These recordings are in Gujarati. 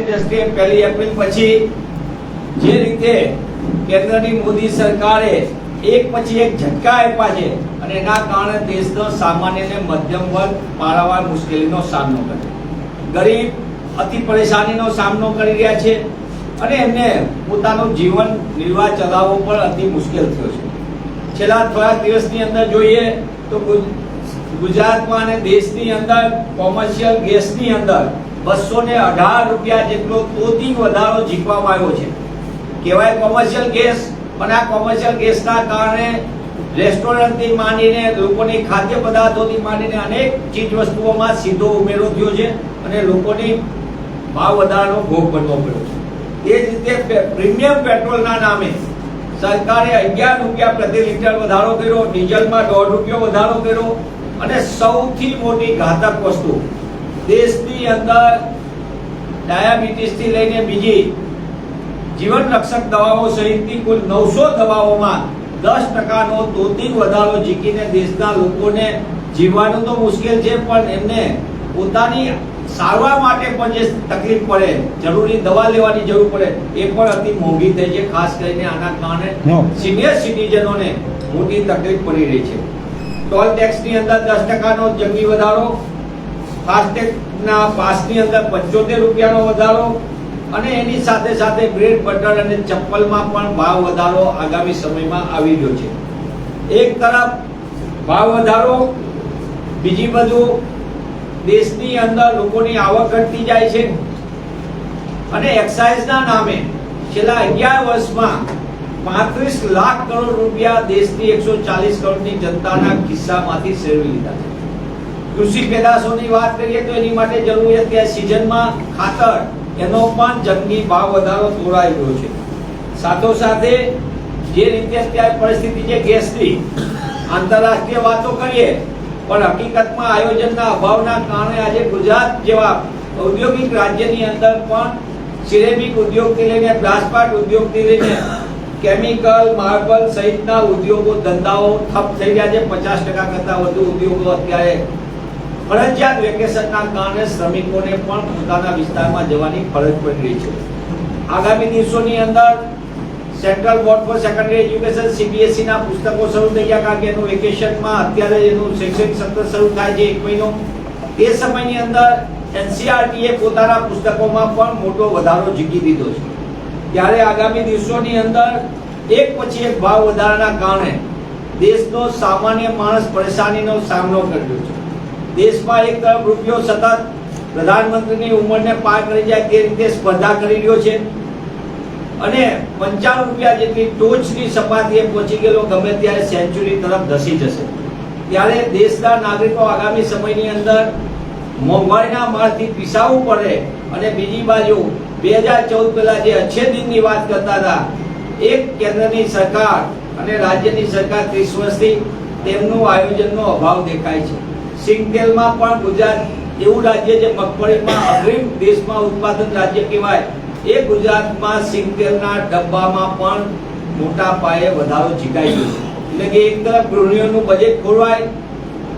દ્રષ્ટિએ 1 એપ્રિલ પછી જે રીતે કેન્દ્રની મોદી સરકારે એક પછી એક ઝટકા આપ્યા છે અને એના કારણે દેશનો સામાન્ય અને મધ્યમ વર્ગ પારાવાર મુશ્કેલીનો સામનો કરે, ગરીબ અતિ પરેશાનીનો સામનો કરી રહ્યા છે અને એમને પોતાનું જીવન નિર્વાહ ચલાવવો પણ અતિ મુશ્કેલ થયો છે. છેલ્લા થોડા દિવસની અંદર જોઈએ તો ગુજરાતમાં અને દેશની અંદર કોમર્શિયલ ગેસની અંદર 218 રૂપિયા જેટલો તોતિંગ વધારો ઝીકવામાં આવ્યો છે. કહેવાય કોમર્શિયલ ગેસ, પણ આ કોમર્શિયલ ગેસના કારણે રેસ્ટોરન્ટથી માંડીને લોકોની ખાદ્ય પદાર્થોથી માંડીને અનેક ચીજ વસ્તુઓમાં સીધો ઉમેરો થયો છે અને લોકોની ભાવ વધારાનો ભોગ બનવો પડ્યો છે. એ જ રીતે પ્રીમિયમ પેટ્રોલના નામે સરકારે 11 રૂપિયા પ્રતિ લીટર વધારો કર્યો, ડીઝલમાં 1.5 રૂપિયો વધારો કર્યો અને સૌથી મોટી ઘાતક વસ્તુ દેશની અંદર ડાયાબિટીસથી લઈને બીજી જીવન રક્ષક દવાઓ સહિતની કુલ 900 દવાઓમાં 10% તોતિંગ વધારો ઝીકીને દેશના લોકોને જીવવાનું તો મુશ્કેલ છે, પણ એમને પોતાની સારવાર માટે પણ જે તકલીફ પડે, જરૂરી દવા લેવાની જરૂર પડે, એ પણ અતિ મોંઘી થઈ છે. ખાસ કરીને આના કારણે સિનિયર સિટીઝનોને મોટી તકલીફ પડી રહી છે. ટોલ ટેક્સની અંદર 10%નો જંગી વધારો, ફાસ્ટેગના પાસની અંદર 75 રૂપિયાનો વધારો અને એની સાથે સાથે બ્રેડ બટર અને ચપ્પલમાં પણ ભાવ વધારો આગામી સમયમાં આવી રહ્યો છે. એક તરફ ભાવ વધારો, બીજી બાજુ દેશની અંદર લોકોની આવક ઘટતી જાય છે અને એક્સાઇઝના નામે છેલ્લા 11 વર્ષમાં 35 લાખ કરોડ રૂપિયા દેશની 140 કરોડની જનતાના ખિસ્સામાંથી સેરવી લીધા છે. કૃષિ પેદાશોની વાત કરીએ તો એની માટે જરૂરિયાત કે સિઝનમાં ખાતર, એનો પણ જંગી ભાવ વધારો તોડાઈ ગયો છે. સાથોસાથે જે રીતે અત્યારે પરિસ્થિતિ છે ગેસની, આંતરરાષ્ટ્રીય વાતો કરીએ પણ હકીકતમાં આયોજનના અભાવના કારણે આજે ગુજરાત જેવા ઔદ્યોગિક રાજ્યની અંદર પણ સિરેમિક ઉદ્યોગથી લઈને બ્લાસ્ટ ઉદ્યોગથી લઈને કેમિકલ, માર્બલ સહિતના ઉદ્યોગો ધંધાઓ ઠપ થઈ ગયા છે. 50% કરતાં વધુ ઉદ્યોગો અત્યારે ફરજિયાત વેકેશનના કારણે શ્રમિકોને પણ પોતાના વિસ્તારમાં જવાની ફરજ પડી રહી છે. આગામી દિવસોની અંદર central board four secondary education CBSE ના પુસ્તકો શરૂ થઈ ગયા, કારણ કે એનું વેકેશનમાં અત્યારે એનું શૈક્ષણિક સત્ર શરૂ થાય છે 1 મહિનો. તે સમયની અંદર NCERT પોતાના પુસ્તકોમાં પણ મોટો વધારો ઝીકી દીધો છે. ત્યારે આગામી દિવસોની અંદર એક પછી એક ભાવ વધારાના કારણે દેશનો સામાન્ય માણસ પરેશાનીનો સામનો કર્યો છે. દેશમાં એક તરફ રૂપિયો સતત પ્રધાનમંત્રીની ઉંમરને પાર કરી જાય તે રીતે સ્પર્ધા કરી રહ્યો છે અને 95 રૂપિયા જેટલી ટોચની સપાટીએ પહોંચી ગયેલો ગમે ત્યારે સેન્ચુરી તરફ ધસી જશે. ત્યારે દેશના નાગરિકો આગામી સમયની અંદર મોંઘવારીના મારથી પીસાવવું પડે અને બીજી બાજુ 2014 પહેલા જે અચ્છે દિનની વાત કરતા હતા, એક કેન્દ્રની સરકાર અને રાજ્યની સરકાર 30 વર્ષથી તેમનું આયોજનનો અભાવ દેખાય છે. સિંગતેલમાં પણ ગુજરાત એવું રાજ્ય જે મગફળીમાં અગ્રીમ દેશમાં ઉત્પાદન રાજ્ય કહેવાય, એ ગુજરાતમાં સિંગતેલના ડબ્બામાં પણ મોટા પાયે વધારો ઝીકાઈ ગયો. એટલે કે એક તરફ ગૃહિણીઓનું બજેટ ખોરવાય,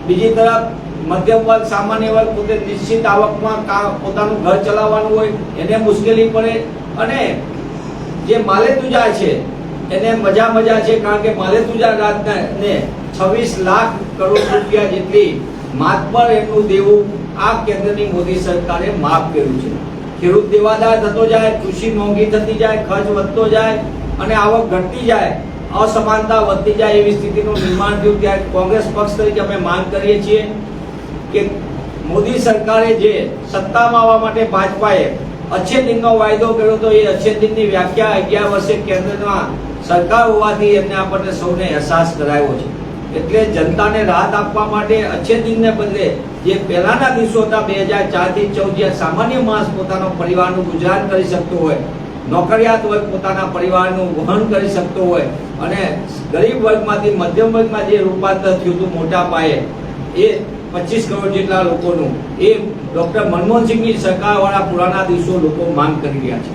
બીજી તરફ મધ્યમ વર્ગ, સામાન્ય વર્ગ પોતે નિશ્ચિત આવકમાં પોતાનું ઘર ચલાવવાનું હોય એને મુશ્કેલી પડે અને જે માલેતુજા છે એને મજા છે, કારણ કે માલેતુજા રાજને 26 લાખ કરોડ રૂપિયા જેટલી માતબર એમનું દેવું આ કેન્દ્રની મોદી સરકારે માફ કર્યું છે. ખેડૂત દેવાદાર થતો જાય, કૃષિ મોંઘી થતી જાય, ખર્ચ વધતો જાય અને આવક ઘટતી જાય, અસમાનતા વધતી જાય એવી સ્થિતિનું નિર્માણ થયું. ત્યારે કોંગ્રેસ પક્ષ તરીકે અમે માંગ કરીએ છીએ કે મોદી સરકારે જે સત્તામાં આવવા માટે ભાજપાએ અચ્છે દિનનો વાયદો કર્યો તો એ અચ્છે દિનની વ્યાખ્યા 11 વર્ષે કેન્દ્રમાં સરકાર હોવાથી એમને આપણને સૌને અહેસાસ કરાયો છે. એટલે જનતાને રાહત આપવા માટે અચ્છે દિનને બદલે જે પહેલાના દિવસો હતા 2004 થી 14, જ્યાં સામાન્ય માણસ પોતાનો પરિવારનું ગુજરાન કરી શકતો હોય, નોકરિયાત વર્ગ પોતાના પરિવારનું વહન કરી શકતો હોય અને ગરીબ વર્ગમાંથી મધ્યમ વર્ગમાં જે રૂપાંતર થયું હતું મોટા પાયે, એ 25 કરોડ જેટલા લોકોનું, એ ડોક્ટર મનમોહનસિંહની સરકારવાળા પુરાના દિવસો લોકો માંગ કરી રહ્યા છે.